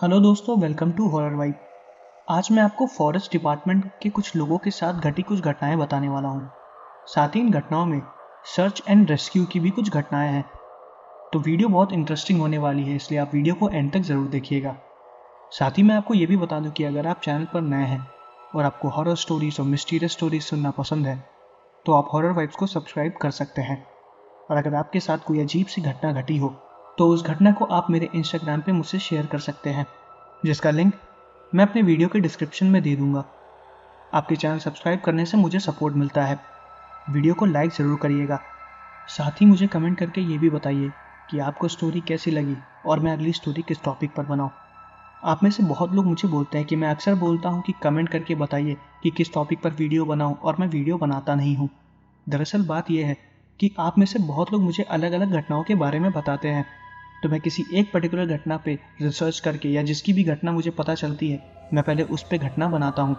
Hello दोस्तों, welcome to horror vibe. आज मैं आपको फॉरेस्ट डिपार्टमेंट के कुछ लोगों के साथ घटी कुछ घटनाएं बताने वाला हूँ। साथ ही इन घटनाओं में सर्च एंड रेस्क्यू की भी कुछ घटनाएं हैं। तो वीडियो बहुत इंटरेस्टिंग होने वाली है, इसलिए आप वीडियो को एंड तक ज़रूर देखिएगा। साथ ही मैं आपको ये भी बता दूं कि अगर आप चैनल पर नए हैं और आपको हॉरर स्टोरीज और मिस्टीरियस स्टोरीज सुनना पसंद है तो आप हॉरर वाइब्स को सब्सक्राइब कर सकते हैं। और अगर आपके साथ कोई अजीब सी घटना घटी हो तो उस घटना को आप मेरे इंस्टाग्राम पे मुझसे शेयर कर सकते हैं, जिसका लिंक मैं अपने वीडियो के डिस्क्रिप्शन में दे दूंगा। आपके चैनल सब्सक्राइब करने से मुझे सपोर्ट मिलता है। वीडियो को लाइक ज़रूर करिएगा। साथ ही मुझे कमेंट करके ये भी बताइए कि आपको स्टोरी कैसी लगी और मैं अगली स्टोरी किस टॉपिक पर बनाऊँ। आप में से बहुत लोग मुझे बोलते हैं कि मैं अक्सर बोलता हूँ कि कमेंट करके बताइए कि किस टॉपिक पर वीडियो बनाऊँ, और मैं वीडियो बनाता नहीं हूँ। दरअसल बात यह है कि आप में से बहुत लोग मुझे अलग अलग घटनाओं के बारे में बताते हैं, तो मैं किसी एक पर्टिकुलर घटना पे रिसर्च करके या जिसकी भी घटना मुझे पता चलती है मैं पहले उस पे घटना बनाता हूँ।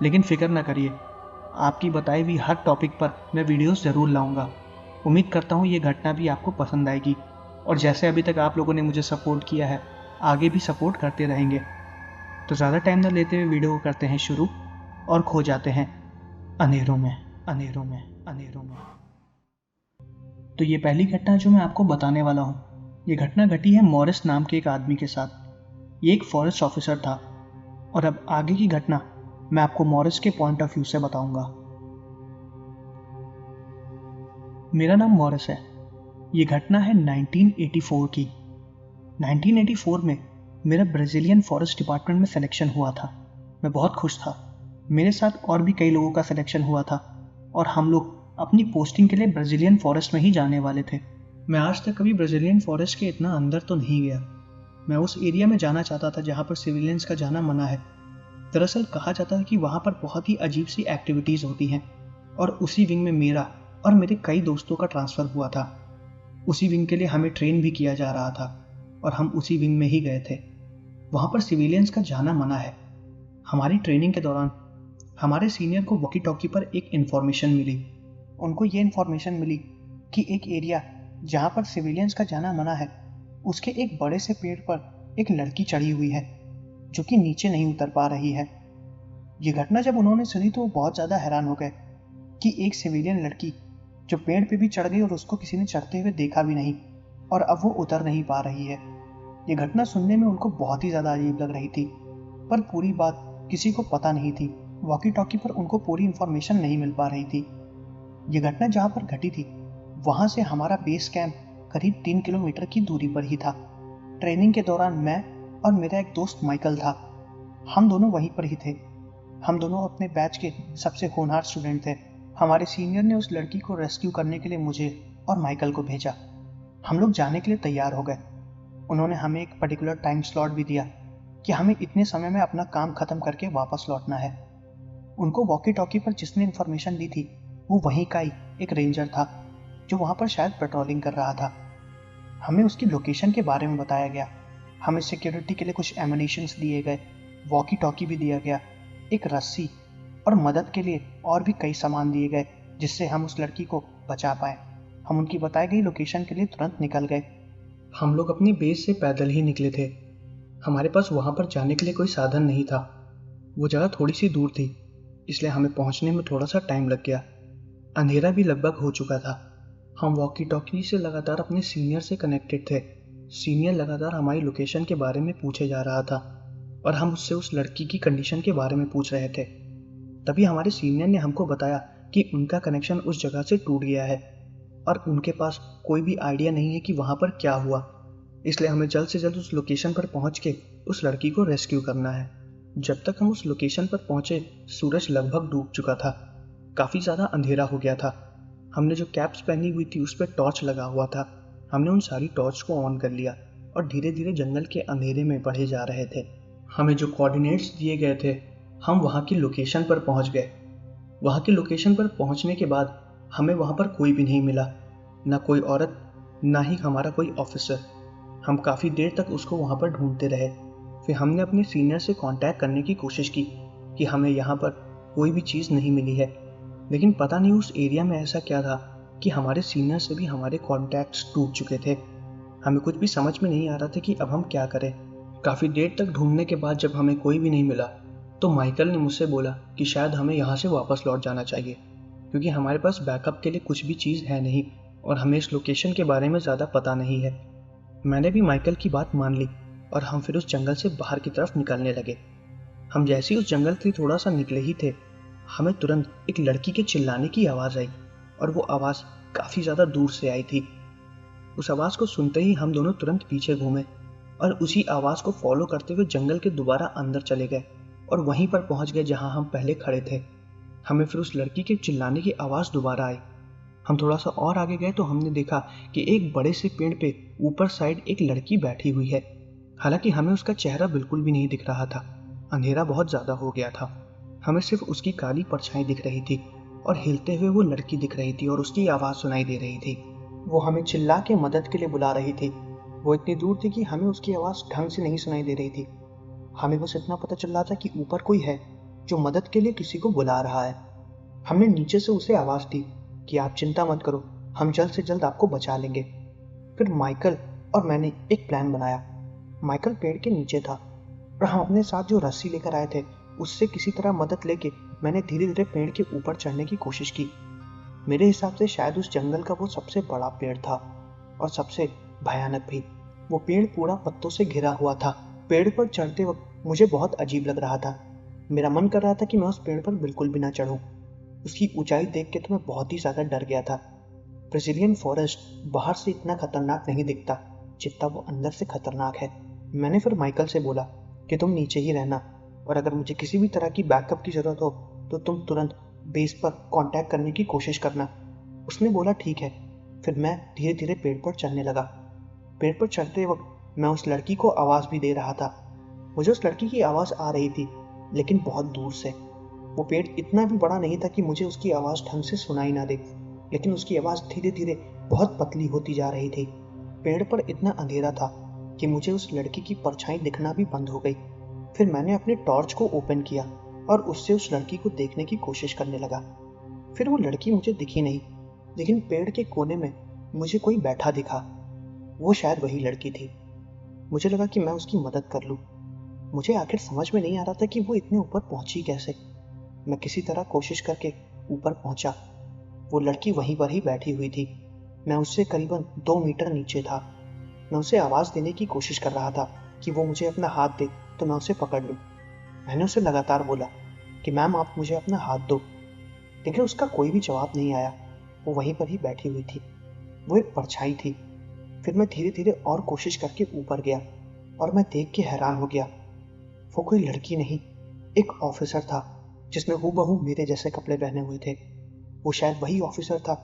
लेकिन फिक्र ना करिए, आपकी बताई हुई हर टॉपिक पर मैं वीडियोस ज़रूर लाऊंगा। उम्मीद करता हूँ ये घटना भी आपको पसंद आएगी, और जैसे अभी तक आप लोगों ने मुझे सपोर्ट किया है आगे भी सपोर्ट करते रहेंगे। तो ज़्यादा टाइम ना लेते हुए वीडियो को करते हैं शुरू और खो जाते हैं अंधेरों में, अंधेरों में, अंधेरों में। तो ये पहली घटना जो मैं आपको बताने वाला हूँ, ये घटना घटी है मॉरिस नाम के एक आदमी के साथ। ये एक फॉरेस्ट ऑफिसर था, और अब आगे की घटना मैं आपको मॉरिस के पॉइंट ऑफ व्यू से बताऊंगा। मेरा नाम मॉरिस है। ये घटना है 1984 की। 1984 में मेरा ब्राज़ीलियन फॉरेस्ट डिपार्टमेंट में सिलेक्शन हुआ था। मैं बहुत खुश था। मेरे साथ और भी कई लोगों का सिलेक्शन हुआ था, और हम लोग अपनी पोस्टिंग के लिए ब्राज़ीलियन फॉरेस्ट में ही जाने वाले थे। मैं आज तक कभी ब्राज़ीलियन फॉरेस्ट के इतना अंदर तो नहीं गया। मैं उस एरिया में जाना चाहता था जहाँ पर सिविलियंस का जाना मना है। दरअसल कहा जाता है कि वहाँ पर बहुत ही अजीब सी एक्टिविटीज़ होती हैं, और उसी विंग में मेरा और मेरे कई दोस्तों का ट्रांसफ़र हुआ था। उसी विंग के लिए हमें ट्रेन भी किया जा रहा था, और हम उसी विंग में ही गए थे। वहाँ पर सिविलियंस का जाना मना है। हमारी ट्रेनिंग के दौरान हमारे सीनियर को वॉकी टॉकी पर एक इन्फॉर्मेशन मिली। उनको ये इन्फॉर्मेशन मिली कि एक एरिया जहाँ पर सिविलियंस का जाना मना है, उसके एक बड़े से पेड़ पर एक लड़की चढ़ी हुई है जो कि नीचे नहीं उतर पा रही है। ये घटना जब उन्होंने सुनी तो वो बहुत ज़्यादा हैरान हो गए कि एक सिविलियन लड़की जो पेड़ पे भी चढ़ गई और उसको किसी ने चढ़ते हुए देखा भी नहीं, और अब वो उतर नहीं पा रही है। ये घटना सुनने में उनको बहुत ही ज़्यादा अजीब लग रही थी, पर पूरी बात किसी को पता नहीं थी। वॉकी टॉकी पर उनको पूरी इन्फॉर्मेशन नहीं मिल पा रही थी। ये घटना जहाँ पर घटी थी वहाँ से हमारा बेस कैंप करीब 3 किलोमीटर की दूरी पर ही था। ट्रेनिंग के दौरान मैं और मेरा एक दोस्त माइकल था, हम दोनों वहीं पर ही थे। हम दोनों अपने बैच के सबसे होनहार स्टूडेंट थे। हमारे सीनियर ने उस लड़की को रेस्क्यू करने के लिए मुझे और माइकल को भेजा। हम लोग जाने के लिए तैयार हो गए। उन्होंने हमें एक पर्टिकुलर टाइम स्लॉट भी दिया कि हमें इतने समय में अपना काम खत्म करके वापस लौटना है। उनको वॉकी टॉकी पर जिसने इन्फॉर्मेशन दी थी वो वहीं का ही एक रेंजर था जो वहाँ पर शायद पेट्रोलिंग कर रहा था। हमें उसकी लोकेशन के बारे में बताया गया। हमें सिक्योरिटी के लिए कुछ एमुनिशंस दिए गए, वॉकी टॉकी भी दिया गया, एक रस्सी, और मदद के लिए और भी कई सामान दिए गए जिससे हम उस लड़की को बचा पाए। हम उनकी बताई गई लोकेशन के लिए तुरंत निकल गए। हम लोग अपनी बेस से पैदल ही निकले थे। हमारे पास वहाँ पर जाने के लिए कोई साधन नहीं था। वो जगह थोड़ी सी दूर थी, इसलिए हमें पहुँचने में थोड़ा सा टाइम लग गया। अंधेरा भी लगभग हो चुका था। हम वॉकी टॉकी से लगातार अपने सीनियर से कनेक्टेड थे। सीनियर लगातार हमारी लोकेशन के बारे में पूछे जा रहा था, और हम उससे उस लड़की की कंडीशन के बारे में पूछ रहे थे। तभी हमारे सीनियर ने हमको बताया कि उनका कनेक्शन उस जगह से टूट गया है, और उनके पास कोई भी आइडिया नहीं है कि वहाँ पर क्या हुआ। इसलिए हमें जल्द से जल्द उस लोकेशन पर पहुँच के उस लड़की को रेस्क्यू करना है। जब तक हम उस लोकेशन पर पहुँचे सूरज लगभग डूब चुका था। काफ़ी ज़्यादा अंधेरा हो गया था। हमने जो कैप्स पहनी हुई थी उस पर टॉर्च लगा हुआ था। हमने उन सारी टॉर्च को ऑन कर लिया और धीरे धीरे जंगल के अंधेरे में बढ़े जा रहे थे। हमें जो कोऑर्डिनेट्स दिए गए थे हम वहाँ की लोकेशन पर पहुँच गए। वहाँ की लोकेशन पर पहुँचने के बाद हमें वहाँ पर कोई भी नहीं मिला, ना कोई औरत, ना ही हमारा कोई ऑफिसर। हम काफ़ी देर तक उसको वहाँ पर ढूंढते रहे। फिर हमने अपने सीनियर से कांटेक्ट करने की कोशिश की कि हमें यहाँ पर कोई भी चीज़ नहीं मिली है, लेकिन पता नहीं उस एरिया में ऐसा क्या था कि हमारे सीनियर से भी हमारे कॉन्टैक्ट्स टूट चुके थे। हमें कुछ भी समझ में नहीं आ रहा था कि अब हम क्या करें। काफ़ी देर तक ढूंढने के बाद जब हमें कोई भी नहीं मिला तो माइकल ने मुझसे बोला कि शायद हमें यहाँ से वापस लौट जाना चाहिए, क्योंकि हमारे पास बैकअप के लिए कुछ भी चीज़ है नहीं और हमें इस लोकेशन के बारे में ज़्यादा पता नहीं है। मैंने भी माइकल की बात मान ली और हम फिर उस जंगल से बाहर की तरफ निकलने लगे। हम जैसे ही उस जंगल से थोड़ा सा निकले ही थे, हमें तुरंत एक लड़की के चिल्लाने की आवाज़ आई और वो आवाज़ काफ़ी ज़्यादा दूर से आई थी। उस आवाज़ को सुनते ही हम दोनों तुरंत पीछे घूमे और उसी आवाज़ को फॉलो करते हुए जंगल के दोबारा अंदर चले गए और वहीं पर पहुंच गए जहां हम पहले खड़े थे। हमें फिर उस लड़की के चिल्लाने की आवाज़ दोबारा आई। हम थोड़ा सा और आगे गए तो हमने देखा कि एक बड़े से पेड़ पे ऊपर साइड एक लड़की बैठी हुई है। हालांकि हमें उसका चेहरा बिल्कुल भी नहीं दिख रहा था, अंधेरा बहुत ज़्यादा हो गया था। हमें सिर्फ उसकी काली परछाई दिख रही थी और हिलते हुए वो लड़की दिख रही थी और उसकी आवाज़ सुनाई दे रही थी। वो हमें चिल्ला के मदद के लिए बुला रही थी। वो इतनी दूर थी कि हमें उसकी आवाज़ ढंग से नहीं सुनाई दे रही थी। हमें बस इतना पता चल रहा था कि ऊपर कोई है जो मदद के लिए किसी को बुला रहा है। हमने नीचे से उसे आवाज़ दी कि आप चिंता मत करो, हम जल्द से जल्द आपको बचा लेंगे। फिर माइकल और मैंने एक प्लान बनाया। माइकल पेड़ के नीचे था और हम अपने साथ जो रस्सी लेकर आए थे उससे किसी तरह मदद लेके मैंने धीरे धीरे पेड़ के ऊपर चढ़ने की कोशिश की। मेरे हिसाब से शायद उस जंगल का वो सबसे बड़ा पेड़ था और सबसे भयानक भी। वो पेड़ पूरा पत्तों से घिरा हुआ था। पेड़ पर चढ़ते वक्त मुझे बहुत अजीब लग रहा था। मेरा मन कर रहा था कि मैं उस पेड़ पर बिल्कुल भी ना चढ़ूं। उसकी ऊंचाई देख के तो मैं बहुत ही ज़्यादा डर गया था। ब्राज़ीलियन फॉरेस्ट बाहर से इतना खतरनाक नहीं दिखता जितना वो अंदर से खतरनाक है। मैंने फिर माइकल से बोला कि तुम नीचे ही रहना और अगर मुझे किसी भी तरह की बैकअप की ज़रूरत हो तो तुम तुरंत बेस पर कांटेक्ट करने की कोशिश करना। उसने बोला ठीक है। फिर मैं धीरे धीरे पेड़ पर चढ़ने लगा। पेड़ पर चढ़ते वक्त मैं उस लड़की को आवाज़ भी दे रहा था। मुझे उस लड़की की आवाज़ आ रही थी लेकिन बहुत दूर से। वो पेड़ इतना भी बड़ा नहीं था कि मुझे उसकी आवाज़ ढंग से सुनाई ना दे, लेकिन उसकी आवाज़ धीरे धीरे बहुत पतली होती जा रही थी। पेड़ पर इतना अंधेरा था कि मुझे उस लड़की की परछाई दिखना भी बंद हो गई। फिर मैंने अपने टॉर्च को ओपन किया और उससे उस लड़की को देखने की कोशिश करने लगा। फिर वो लड़की मुझे दिखी नहीं, लेकिन पेड़ के कोने में मुझे कोई बैठा दिखा। वो शायद वही लड़की थी। मुझे लगा कि मैं उसकी मदद कर लूँ। मुझे आखिर समझ में नहीं आ रहा था कि वो इतने ऊपर पहुंची कैसे। मैं किसी तरह कोशिश करके ऊपर पहुंचा। वो लड़की वहीं पर ही बैठी हुई थी। मैं उससे करीबन 2 मीटर नीचे था। मैं उसे आवाज़ देने की कोशिश कर रहा था कि वो मुझे अपना हाथ दे तो मैं उसे पकड़ लूँ। मैंने उसे लगातार बोला कि मैम आप मुझे अपना हाथ दो, लेकिन उसका कोई भी जवाब नहीं आया। वो वहीं पर ही बैठी हुई थी। वो एक परछाई थी। फिर मैं धीरे धीरे और कोशिश करके ऊपर गया और मैं देख के हैरान हो गया। वो कोई लड़की नहीं, एक ऑफिसर था जिसने हूबहू मेरे जैसे कपड़े पहने हुए थे। वो शायद वही ऑफिसर था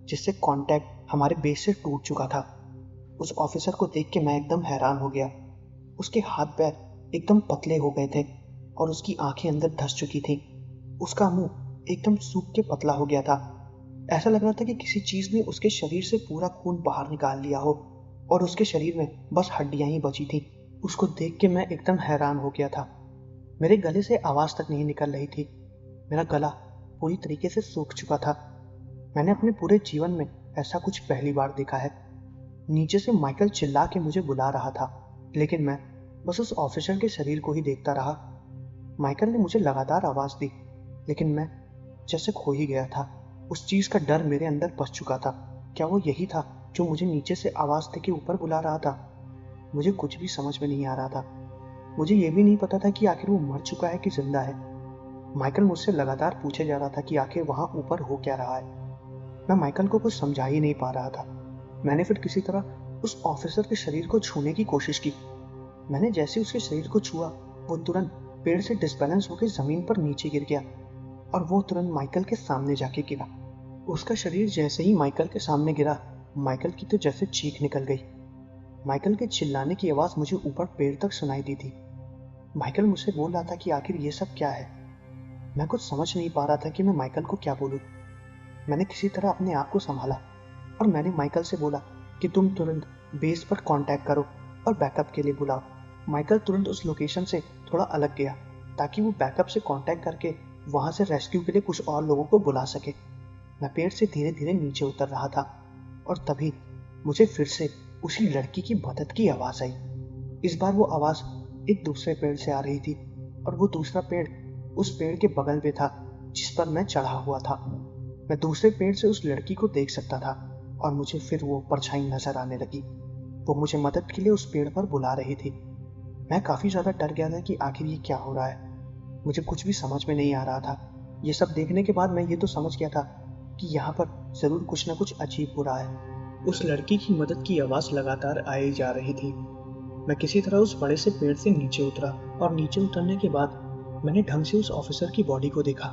जिससे कांटेक्ट हमारे बेस से टूट चुका था। उस ऑफिसर को देख के मैं एकदम हैरान हो गया। उसके हाथ पैर एकदम पतले हो गए थे और उसकी आंखें अंदर धंस चुकी थी। उसका मुंह एकदम सूख के पतला हो गया था। ऐसा लग रहा था कि किसी चीज ने उसके शरीर से पूरा खून बाहर निकाल लिया हो और उसके शरीर में बस हड्डियां ही बची थी। उसको देख के मैं एकदम हैरान हो गया था। मेरे गले से आवाज तक नहीं निकल रही थी। मेरा गला पूरी तरीके से सूख चुका था। मैंने अपने पूरे जीवन में ऐसा कुछ पहली बार देखा है। नीचे से माइकल चिल्ला के मुझे बुला रहा था, लेकिन मैं बस उस ऑफिसर के शरीर को ही देखता रहा। माइकल ने मुझे लगातार आवाज दी, लेकिन मैं जैसे खो ही गया था। उस चीज का डर मेरे अंदर बस चुका था। क्या वो यही था जो मुझे नीचे से आवाज दे के ऊपर बुला रहा था? मुझे कुछ भी समझ में नहीं आ रहा था। मुझे ये भी नहीं पता था कि आखिर वो मर चुका है कि जिंदा है। माइकल मुझसे लगातार पूछे जा रहा था कि आखिर वहां ऊपर हो क्या रहा है। मैं माइकल को कुछ समझा ही नहीं पा रहा था। मैंने फिर किसी तरह उस ऑफिसर के शरीर को छूने की कोशिश की। मैंने जैसे उसके शरीर को छुआ, वो तुरंत पेड़ से डिस्बैलेंस होकर जमीन पर नीचे गिर गया और वो तुरंत माइकल के सामने जाके गिरा। उसका शरीर जैसे ही माइकल के सामने गिरा, माइकल की तो जैसे चीख निकल गई। माइकल के चिल्लाने की आवाज मुझे ऊपर पेड़ तक सुनाई दी थी। माइकल मुझसे बोल रहा था कि आखिर ये सब क्या है। मैं कुछ समझ नहीं पा रहा था कि मैं माइकल को क्या बोलूं। मैंने किसी तरह अपने आप को संभाला और मैंने माइकल से बोला कि तुम तुरंत बेस पर कांटेक्ट करो और बैकअप के लिए बुलाओ। माइकल तुरंत उस लोकेशन से थोड़ा अलग गया ताकि वो बैकअप से कांटेक्ट करके वहां से रेस्क्यू के लिए कुछ और लोगों को बुला सके। मैं पेड़ से धीरे धीरे नीचे उतर रहा था और तभी मुझे फिर से उसी लड़की की मदद की आवाज आई। इस बार वो आवाज एक दूसरे पेड़ से आ रही थी और वो दूसरा पेड़ उस पेड़ के बगल में था जिस पर मैं चढ़ा हुआ था। मैं दूसरे पेड़ से उस लड़की को देख सकता था और मुझे फिर वो परछाई नजर आने लगी। वो मुझे मदद के लिए उस पेड़ पर बुला रही थी। मैं काफी ज्यादा डर गया था कि आखिर ये क्या हो रहा है। मुझे कुछ भी समझ में नहीं आ रहा था। ये सब देखने के बाद मैं ये तो समझ गया था कि यहाँ पर जरूर कुछ ना कुछ अजीब हो रहा है। उस लड़की की मदद की आवाज लगातार आई जा रही थी। मैं किसी तरह उस बड़े से पेड़ से नीचे उतरा और नीचे उतरने के बाद मैंने ढंग से उस ऑफिसर की बॉडी को देखा।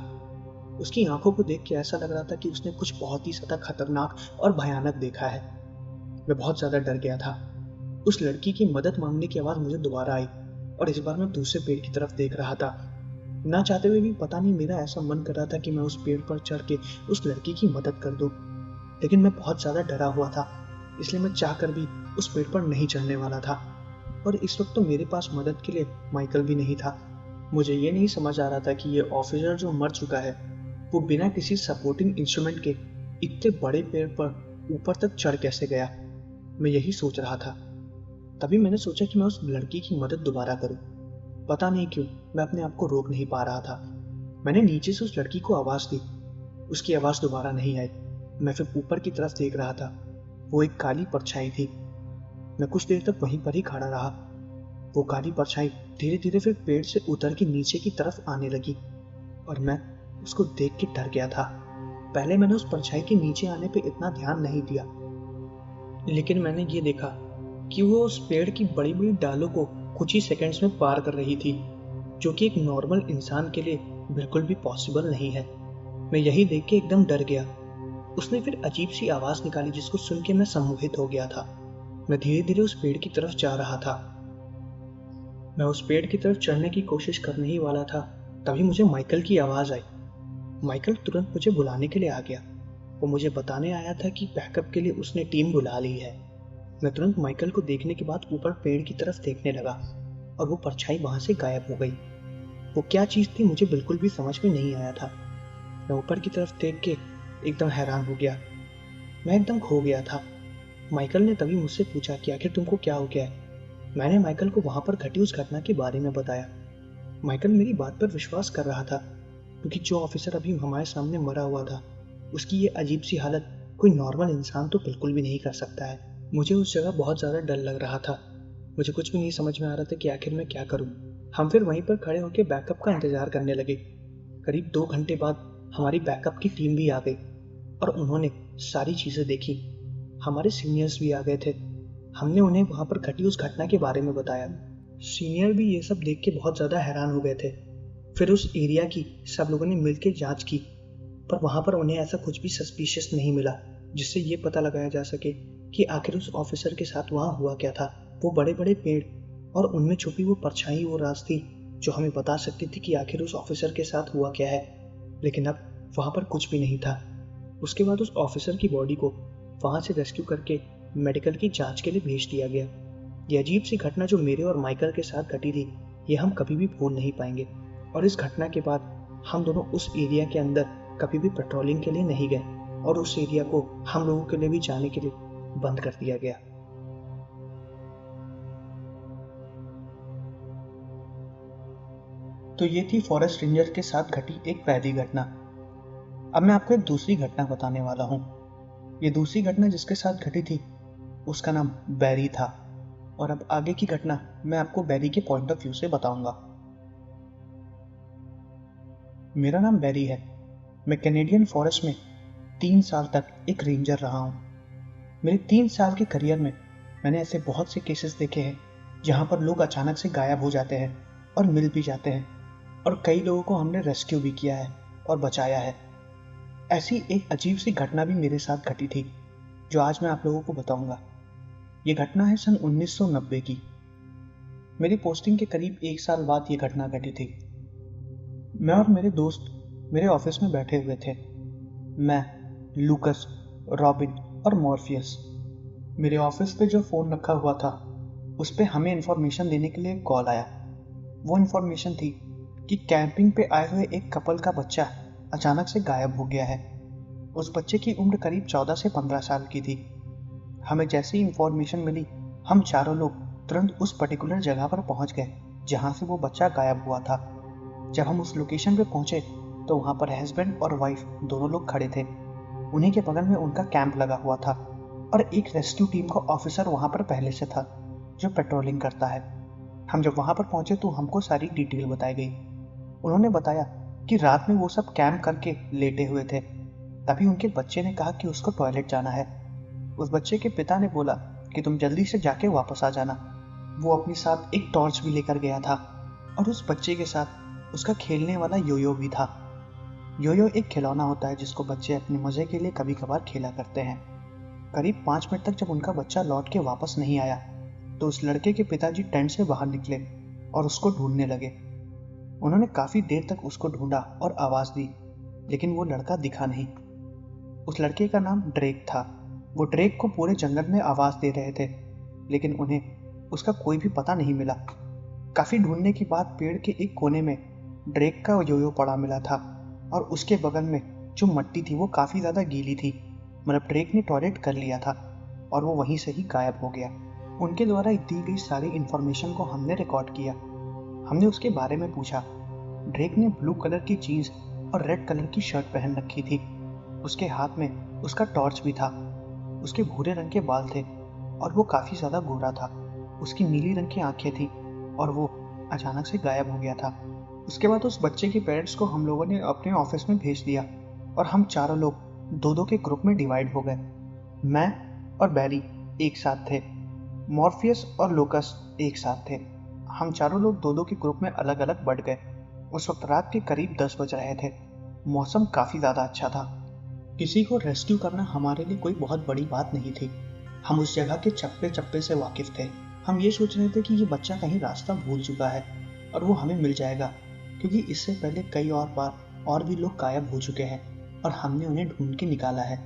उसकी आंखों को देख के ऐसा लग रहा था कि उसने कुछ बहुत ही ज्यादा खतरनाक और भयानक देखा है। मैं बहुत ज्यादा डर गया था। उस लड़की की मदद मांगने की आवाज मुझे दोबारा आई और इस बार मैं दूसरे पेड़ की तरफ देख रहा था। ना चाहते हुए भी पता नहीं मेरा ऐसा मन कर रहा था कि मैं उस पेड़ पर चढ़ के उस लड़की की मदद कर दूं, लेकिन मैं बहुत ज्यादा डरा हुआ था, इसलिए मैं चाहकर भी उस पेड़ पर नहीं चढ़ने वाला था। और इस वक्त तो मेरे पास मदद के लिए माइकल भी नहीं था। मुझे ये नहीं समझ आ रहा था कि ये ऑफिसर जो मर चुका है वो बिना किसी सपोर्टिंग इंस्ट्रूमेंट के इतने बड़े पेड़ पर ऊपर तक चढ़ कैसे गया। मैं यही सोच रहा था। तभी मैंने सोचा कि मैं उस लड़की की मदद दोबारा करूं। पता नहीं क्यों मैं अपने आप को रोक नहीं पा रहा था। मैंने नीचे से उस लड़की को आवाज दी। उसकी आवाज दोबारा नहीं आई। मैं फिर ऊपर की तरफ देख रहा था। वो एक काली परछाई थी। मैं कुछ देर तक वहीं पर ही खड़ा रहा। वो काली परछाई धीरे धीरे फिर पेड़ से उतर के नीचे की तरफ आने लगी और मैं उसको देख के डर गया था। पहले मैंने उस परछाई के नीचे आने पे इतना ध्यान नहीं दिया, लेकिन मैंने ये देखा कि वो उस पेड़ की बड़ी बड़ी डालों को कुछ ही सेकंड्स में पार कर रही थी, जो कि एक नॉर्मल इंसान के लिए बिल्कुल भी पॉसिबल नहीं है। मैं यही देख के एकदम डर गया। उसने फिर अजीब सी आवाज निकाली जिसको सुन के मैं सम्मोहित हो गया था। मैं धीरे धीरे उस पेड़ की तरफ जा रहा था। मैं उस पेड़ की तरफ चढ़ने की कोशिश करने ही वाला था, तभी मुझे माइकल की आवाज आई। माइकल तुरंत मुझे बुलाने के लिए आ गया। वो मुझे बताने आया था कि बैकअप के लिए उसने टीम बुला ली है। मैं तुरंत माइकल को देखने के बाद ऊपर पेड़ की तरफ देखने लगा और वो परछाई वहां से गायब हो गई। वो क्या चीज थी मुझे बिल्कुल भी समझ में नहीं आया था। मैं ऊपर की तरफ देख के एकदम हैरान हो गया। मैं एकदम खो गया था। माइकल ने तभी मुझसे पूछा कि आखिर तुमको क्या हो गया है। मैंने माइकल को वहां पर घटी उस घटना के बारे में बताया। माइकल मेरी बात पर विश्वास कर रहा था, क्योंकि जो ऑफिसर अभी हमारे सामने मरा हुआ था उसकी ये अजीब सी हालत कोई नॉर्मल इंसान तो बिल्कुल भी नहीं कर सकता है। मुझे उस जगह बहुत ज्यादा डर लग रहा था। मुझे कुछ भी नहीं समझ में आ रहा था कि आखिर मैं क्या करूं। हम फिर वहीं पर खड़े होकर बैकअप का इंतजार करने लगे। करीब 2 घंटे बाद हमारी बैकअप की टीम भी आ गई और उन्होंने सारी चीजें देखी। हमारे सीनियर्स भी आ गए थे। हमने उन्हें वहां पर घटी उस घटना के बारे में बताया। सीनियर भी ये सब देख के बहुत ज्यादा हैरान हो गए थे। फिर उस एरिया की सब लोगों ने मिलकर जांच की, पर वहां पर उन्हें ऐसा कुछ भी सस्पिशियस नहीं मिला जिससे ये पता लगाया जा सके कि आखिर उस ऑफिसर के साथ वहां हुआ क्या था। वो बड़े बड़े पेड़ और उनमें छुपी वो परछाई वो राज थी जो हमें बता सकती थी कि आखिर उस ऑफिसर के साथ हुआ क्या है, लेकिन अब वहां पर कुछ भी नहीं था। उसके बाद उस ऑफिसर की बॉडी को वहां से रेस्क्यू करके मेडिकल की जांच के लिए भेज दिया गया। ये अजीब सी घटना जो मेरे और माइकल के साथ घटी थी, ये हम कभी भी भूल नहीं पाएंगे। और इस घटना के बाद हम दोनों उस एरिया के अंदर कभी भी पेट्रोलिंग के लिए नहीं गए और उस एरिया को हम लोगों के लिए भी जाने के लिए बंद कर दिया गया। तो ये थी फॉरेस्ट रेंजर के साथ घटी एक पहली घटना। अब मैं आपको एक दूसरी घटना बताने वाला हूँ। ये दूसरी घटना जिसके साथ घटी थी उसका नाम बैरी था, और अब आगे की घटना मैं आपको बैरी के पॉइंट ऑफ व्यू से बताऊंगा। मेरा नाम बैरी है। मैं कैनेडियन फॉरेस्ट में 3 साल तक एक रेंजर रहा हूँ। मेरे 3 साल के करियर में मैंने ऐसे बहुत से केसेस देखे हैं जहाँ पर लोग अचानक से गायब हो जाते हैं और मिल भी जाते हैं, और कई लोगों को हमने रेस्क्यू भी किया है और बचाया है। ऐसी एक अजीब सी घटना भी मेरे साथ घटी थी जो आज मैं आप लोगों को बताऊंगा। ये घटना है सन 1990 की। मेरी पोस्टिंग के करीब 1 साल बाद ये घटना घटी थी। मैं और मेरे दोस्त मेरे ऑफिस में बैठे हुए थे। मैं, लूकस, रॉबिन और मॉर्फियस। मेरे ऑफिस पे जो फोन रखा हुआ था उस पे हमें इंफॉर्मेशन देने के लिए कॉल आया। वो इंफॉर्मेशन थी कि कैंपिंग पे आए हुए एक कपल का बच्चा अचानक से गायब हो गया है। उस बच्चे की उम्र करीब 14 से 15 साल की थी। हमें जैसी इंफॉर्मेशन मिली हम चारों लोग तुरंत उस पर्टिकुलर जगह पर पहुंच गए। जहाँ से वो बच्चा गायब हुआ था। जब हम उस लोकेशन पे पहुंचे तो वहाँ पर हस्बैंड और वाइफ दोनों लोग खड़े थे। उन्हीं के बगल में उनका कैंप लगा हुआ था और एक रेस्क्यू टीम का ऑफिसर वहाँ पर पहले से था जो पेट्रोलिंग करता है। हम जब वहाँ पर पहुंचे तो हमको सारी डिटेल बताई गई। उन्होंने बताया कि रात में वो सब कैंप करके लेटे हुए थे। तभी उनके बच्चे ने कहा कि उसको टॉयलेट जाना है। उस बच्चे के पिता ने बोला कि तुम जल्दी से जाके वापस आ जाना। वो अपने साथ एक टॉर्च भी लेकर गया था और उस बच्चे के साथ उसका खेलने वाला योयो भी था। योयो एक खिलौना होता है जिसको बच्चे अपने मजे के लिए कभी कभार खेला करते हैं। करीब 5 मिनट तक जब उनका बच्चा लौट के वापस नहीं आया तो उस लड़के के पिताजी टेंट से बाहर निकले और उसको ढूंढने लगे। उन्होंने काफी देर तक उसको ढूंढा और आवाज दी, लेकिन वो लड़का दिखा नहीं। उस लड़के का नाम ड्रेक था। वो ड्रेक को पूरे जंगल में आवाज दे रहे थे, लेकिन उन्हें उसका कोई भी पता नहीं मिला। काफी ढूंढने के बाद पेड़ के एक कोने में ड्रेक का योयो पड़ा मिला था और उसके बगल में जो मट्टी थी वो काफी ज्यादा गीली थी। मतलब ड्रेक ने टॉयलेट कर लिया था और वो वहीं से ही गायब हो गया। उनके द्वारा दी गई सारी इंफॉर्मेशन को हमने रिकॉर्ड किया। हमने उसके बारे में पूछा। ड्रेक ने ब्लू कलर की जीन्स और रेड कलर की शर्ट पहन रखी थी। उसके हाथ में उसका टॉर्च भी था। उसके भूरे रंग के बाल थे और वो काफी ज्यादा गोरा था। उसकी नीली रंग की आंखें थी और वो अचानक से गायब हो गया था। उसके बाद उस बच्चे के पेरेंट्स को हम लोगों ने अपने ऑफिस में भेज दिया और हम चारों लोग दो दो के ग्रुप में डिवाइड हो गए। मैं और बैरी एक साथ थे, मॉर्फियस और लोकस एक साथ थे। हम चारों लोग दो दो के ग्रुप में अलग अलग बढ़ गए। उस वक्त रात के करीब 10 बज रहे थे। मौसम काफी ज्यादा अच्छा था। किसी को रेस्क्यू करना हमारे लिए कोई बहुत बड़ी बात नहीं थी। हम उस जगह के चप्पे चप्पे से वाकिफ थे। हम ये सोच रहे थे कि ये बच्चा कहीं रास्ता भूल चुका है और वो हमें मिल जाएगा, क्योंकि इससे पहले कई और बार और भी लोग गायब हो चुके हैं और हमने उन्हें ढूंढ के निकाला है।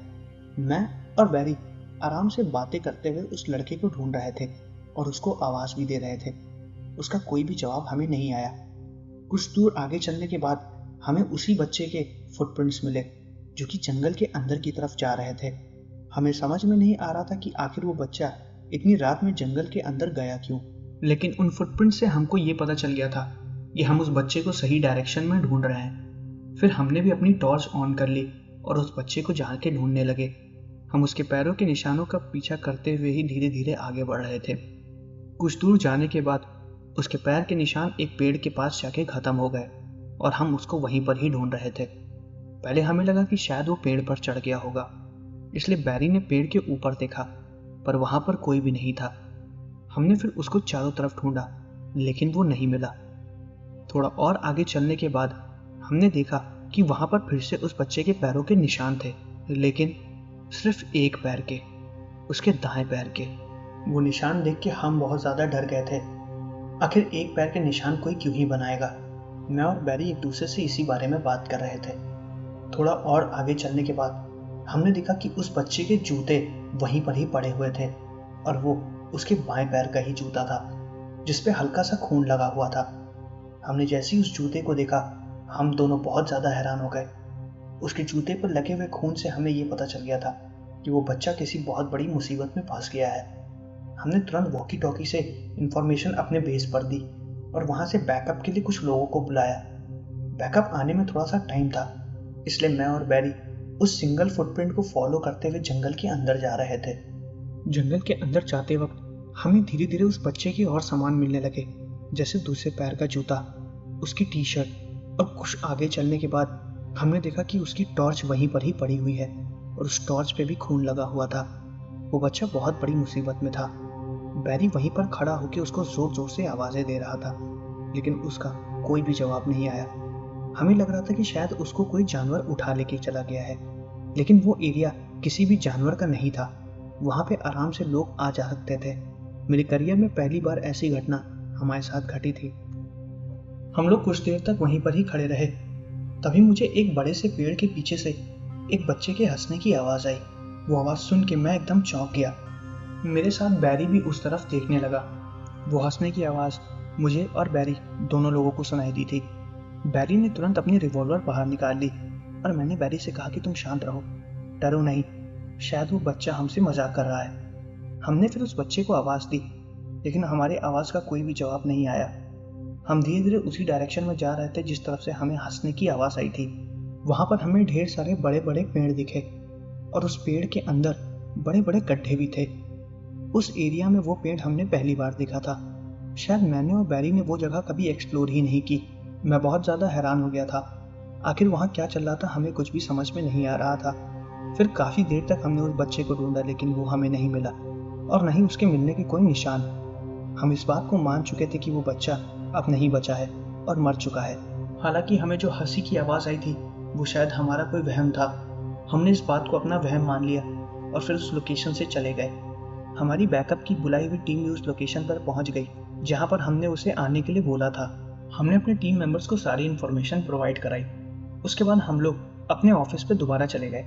मैं और बैरी आराम से बातें करते हुए उस लड़के को ढूंढ रहे थे और उसको आवाज भी दे रहे थे। उसका कोई भी जवाब हमें नहीं आया। कुछ दूर आगे चलने के बाद हमें उसी बच्चे के फुटप्रिंट्स मिले जो कि जंगल के अंदर की तरफ जा रहे थे। हमें समझ में नहीं आ रहा था कि आखिर वो बच्चा इतनी रात में जंगल के अंदर गया क्यों, लेकिन उन फुटप्रिंट से हमको ये पता चल गया था कि हम उस बच्चे को सही डायरेक्शन में ढूंढ रहे हैं। फिर हमने भी अपनी टॉर्च ऑन कर ली और उस बच्चे को जाके ढूंढने लगे। हम उसके पैरों के निशानों का पीछा करते हुए ही धीरे धीरे आगे बढ़ रहे थे। कुछ दूर जाने के बाद उसके पैर के निशान एक पेड़ के पास जाके खत्म हो गए और हम उसको वहीं पर ही ढूंढ रहे थे। पहले हमें लगा कि शायद वो पेड़ पर चढ़ गया होगा, इसलिए बैरी ने पेड़ के ऊपर देखा, पर वहां पर कोई भी नहीं था। हमने फिर उसको चारों तरफ ढूंढा, लेकिन वो नहीं मिला। थोड़ा और आगे चलने के बाद हमने देखा कि वहां पर फिर से उस बच्चे के पैरों के निशान थे, लेकिन सिर्फ एक पैर के, उसके दाएं पैर के। वो निशान देख के हम बहुत ज्यादा डर गए थे। आखिर एक पैर के निशान कोई क्यों ही बनाएगा। मैं और बैरी एक दूसरे से इसी बारे में बात कर रहे थे। थोड़ा और आगे चलने के बाद हमने देखा कि उस बच्चे के जूते वहीं पर ही पड़े हुए थे और वो उसके बाएं पैर का ही जूता था जिसपे हल्का सा खून लगा हुआ था। हमने जैसे ही उस जूते को देखा हम दोनों बहुत ज्यादा हैरान हो गए। उसके जूते पर लगे हुए खून से हमें ये पता चल गया था कि वो बच्चा किसी बहुत बड़ी मुसीबत में फंस गया है। हमने तुरंत वॉकी टॉकी से इंफॉर्मेशन अपने बेस पर दी और वहां से बैकअप के लिए कुछ लोगों को बुलाया। बैकअप आने में थोड़ा सा टाइम था, इसलिए मैं और बैरी उस सिंगल फुटप्रिंट को फॉलो करते हुए जंगल के अंदर जा रहे थे। जंगल के अंदर जाते वक्त हमें धीरे धीरे उस बच्चे के और सामान मिलने लगे, जैसे दूसरे पैर का जूता, उसकी टी शर्ट, और कुछ आगे चलने के बाद हमने देखा कि उसकी टॉर्च वहीं पर ही पड़ी हुई है और उस टॉर्च पे भी खून लगा हुआ था। वो बच्चा बहुत बड़ी मुसीबत में था। बैरी वहीं पर खड़ा होकर उसको जोर जोर से आवाजें दे रहा था, लेकिन उसका कोई भी जवाब नहीं आया। हमें लग रहा था कि शायद उसको कोई जानवर उठा लेके चला गया है, लेकिन वो एरिया किसी भी जानवर का नहीं था। वहां पे आराम से लोग आ जा सकते थे। मेरे करियर में पहली बार ऐसी घटना हमारे साथ घटी थी। हम लोग कुछ देर तक वहीं पर ही खड़े रहे। तभी मुझे एक बड़े से पेड़ के पीछे से एक बच्चे के हंसने की आवाज आई। वो आवाज सुन के मैं एकदम चौंक गया। मेरे साथ बैरी भी उस तरफ देखने लगा। वो हंसने की आवाज मुझे और बैरी दोनों लोगों को सुनाई दी थी। बैरी ने तुरंत अपनी रिवॉल्वर बाहर निकाल ली और मैंने बैरी से कहा कि तुम शांत रहो, डरो नहीं, शायद वो बच्चा हमसे मजाक कर रहा है। हमने फिर उस बच्चे को आवाज दी, लेकिन हमारे आवाज का कोई भी जवाब नहीं आया। हम धीरे धीरे उसी डायरेक्शन में जा रहे थे जिस तरफ से हमें हंसने की आवाज़ आई थी। वहाँ पर हमें ढेर सारे बड़े बड़े पेड़ दिखे और उस पेड़ के अंदर बड़े बड़े गड्ढे भी थे। उस एरिया में वो पेड़ हमने पहली बार देखा था। शायद मैंने और बैरी ने वो जगह कभी एक्सप्लोर ही नहीं की। मैं बहुत ज़्यादा हैरान हो गया था। आखिर वहाँ क्या चल रहा था हमें कुछ भी समझ में नहीं आ रहा था। फिर काफ़ी देर तक हमने उस बच्चे को ढूंढा, लेकिन वो हमें नहीं मिला और नहीं उसके मिलने के कोई निशान। हम इस बात को मान चुके थे कि वो बच्चा अब नहीं बचा है और मर चुका है। हालांकि हमें जो हंसी की आवाज़ आई थी वो शायद हमारा कोई वहम था। हमने इस बात को अपना वहम मान लिया और फिर उस लोकेशन से चले गए। हमारी बैकअप की बुलाई हुई टीम भी उस लोकेशन पर पहुंच गई जहां पर हमने उसे आने के लिए बोला था। हमने अपने टीम मेंबर्स को सारी इन्फॉर्मेशन प्रोवाइड कराई। उसके बाद हम लोग अपने ऑफिस पे दोबारा चले गए।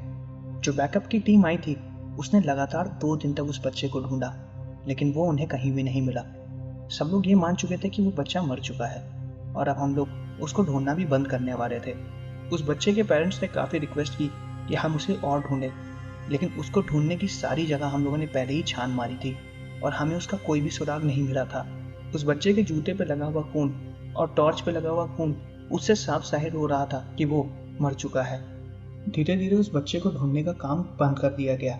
जो बैकअप की टीम आई थी उसने लगातार 2 दिन तक उस बच्चे को ढूंढा, लेकिन वो उन्हें कहीं भी नहीं मिला। सब लोग ये मान चुके थे कि वो बच्चा मर चुका है और अब हम लोग उसको ढूंढना भी बंद करने वाले थे। उस बच्चे के पेरेंट्स ने काफ़ी रिक्वेस्ट की कि हम उसे और ढूंढें, लेकिन उसको ढूंढने की सारी जगह हम लोगों ने पहले ही छान मारी थी और हमें उसका कोई भी सुराग नहीं मिला था। उस बच्चे के जूते पे लगा हुआ खून और टॉर्च पे लगा हुआ खून उससे साफ जाहिर हो रहा था कि वो मर चुका है। धीरे धीरे उस बच्चे को ढूंढने का काम बंद कर दिया गया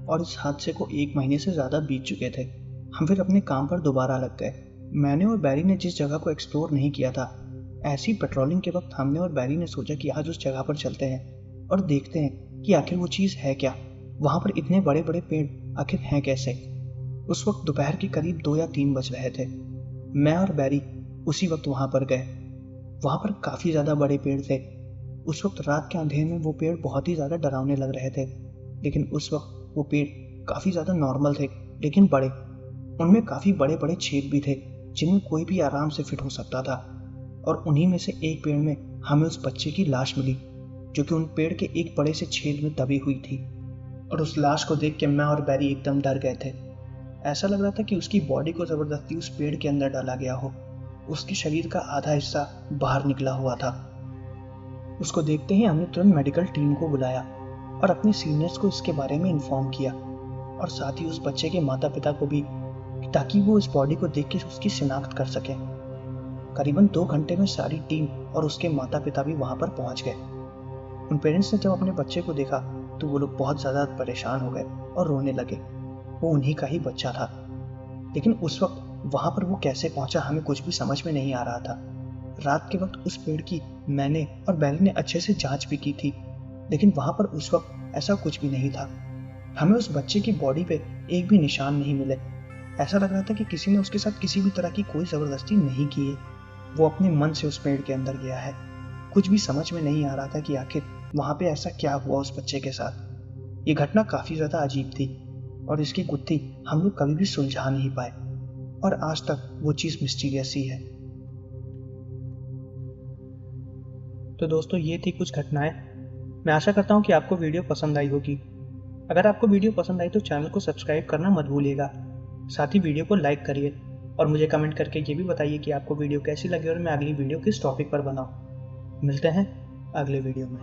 और इस हादसे को 1 महीने से ज़्यादा बीत चुके थे। हम फिर अपने काम पर दोबारा लग गए। मैंने और बैरी ने जिस जगह को एक्सप्लोर नहीं किया था, ऐसी पेट्रोलिंग के वक्त हमने और बैरी ने सोचा कि आज उस जगह पर चलते हैं और देखते हैं कि आखिर वो चीज़ है क्या। वहाँ पर इतने बड़े बड़े पेड़ आखिर हैं कैसे। उस वक्त दोपहर के करीब 2 या 3 बज रहे थे। मैं और बैरी उसी वक्त वहाँ पर गए। वहाँ पर काफ़ी ज़्यादा बड़े पेड़ थे। उस वक्त रात के अंधेरे में वो पेड़ बहुत ही ज़्यादा डरावने लग रहे थे, लेकिन उस वक्त वो पेड़ काफ़ी ज़्यादा नॉर्मल थे, लेकिन बड़े। उनमें काफ़ी बड़े बड़े छेद भी थे जिनमें कोई भी आराम से फिट हो सकता था। और उन्हीं में से एक पेड़ में हमें उस बच्चे की लाश मिली जो कि उन पेड़ के एक बड़े से छेद में दबी हुई थी। और उस लाश को देख के मैं और बैरी एकदम डर गए थे। ऐसा लग रहा था कि उसकी बॉडी को ज़बरदस्ती उस पेड़ के अंदर डाला गया हो। उसके शरीर का आधा हिस्सा बाहर निकला हुआ था। उसको देखते ही हमने तुरंत मेडिकल टीम को बुलाया और अपने सीनियर्स को इसके बारे में इन्फॉर्म किया और साथ ही उस बच्चे के माता पिता को भी, ताकि वो इस बॉडी को देख के उसकी शिनाख्त कर सकें। करीबन 2 घंटे में सारी टीम और उसके माता पिता भी वहाँ पर पहुँच गए। उन पेरेंट्स ने जब अपने बच्चे को देखा तो वो लोग बहुत ज़्यादा परेशान हो गए और रोने लगे। वो उन्हीं का ही बच्चा था, लेकिन उस वक्त वहाँ पर वो कैसे पहुँचा हमें कुछ भी समझ में नहीं आ रहा था। रात के वक्त उस पेड़ की मैंने और बैरी ने अच्छे से जांच भी की थी, लेकिन वहाँ पर उस वक्त ऐसा कुछ भी नहीं था। हमें उस बच्चे की बॉडी पे एक भी निशान नहीं मिले। ऐसा लग रहा था कि किसी ने उसके साथ किसी भी तरह की कोई ज़बरदस्ती नहीं की है। वो अपने मन से उस पेड़ के अंदर गया है। कुछ भी समझ में नहीं आ रहा था कि आखिर वहाँ पे ऐसा क्या हुआ उस बच्चे के साथ। ये घटना काफ़ी ज़्यादा अजीब थी और इसकी गुत्थी हम लोग कभी भी सुलझा नहीं पाए और आज तक वो चीज़ मिस्टीरियस ही है। तो दोस्तों, ये थी कुछ घटनाएं। मैं आशा करता हूँ कि आपको वीडियो पसंद आई होगी। अगर आपको वीडियो पसंद आई तो चैनल को सब्सक्राइब करना मत भूलिएगा। साथ ही वीडियो को लाइक करिए और मुझे कमेंट करके ये भी बताइए कि आपको वीडियो कैसी लगी और मैं अगली वीडियो किस टॉपिक पर बनाऊँ। मिलते हैं अगले वीडियो में।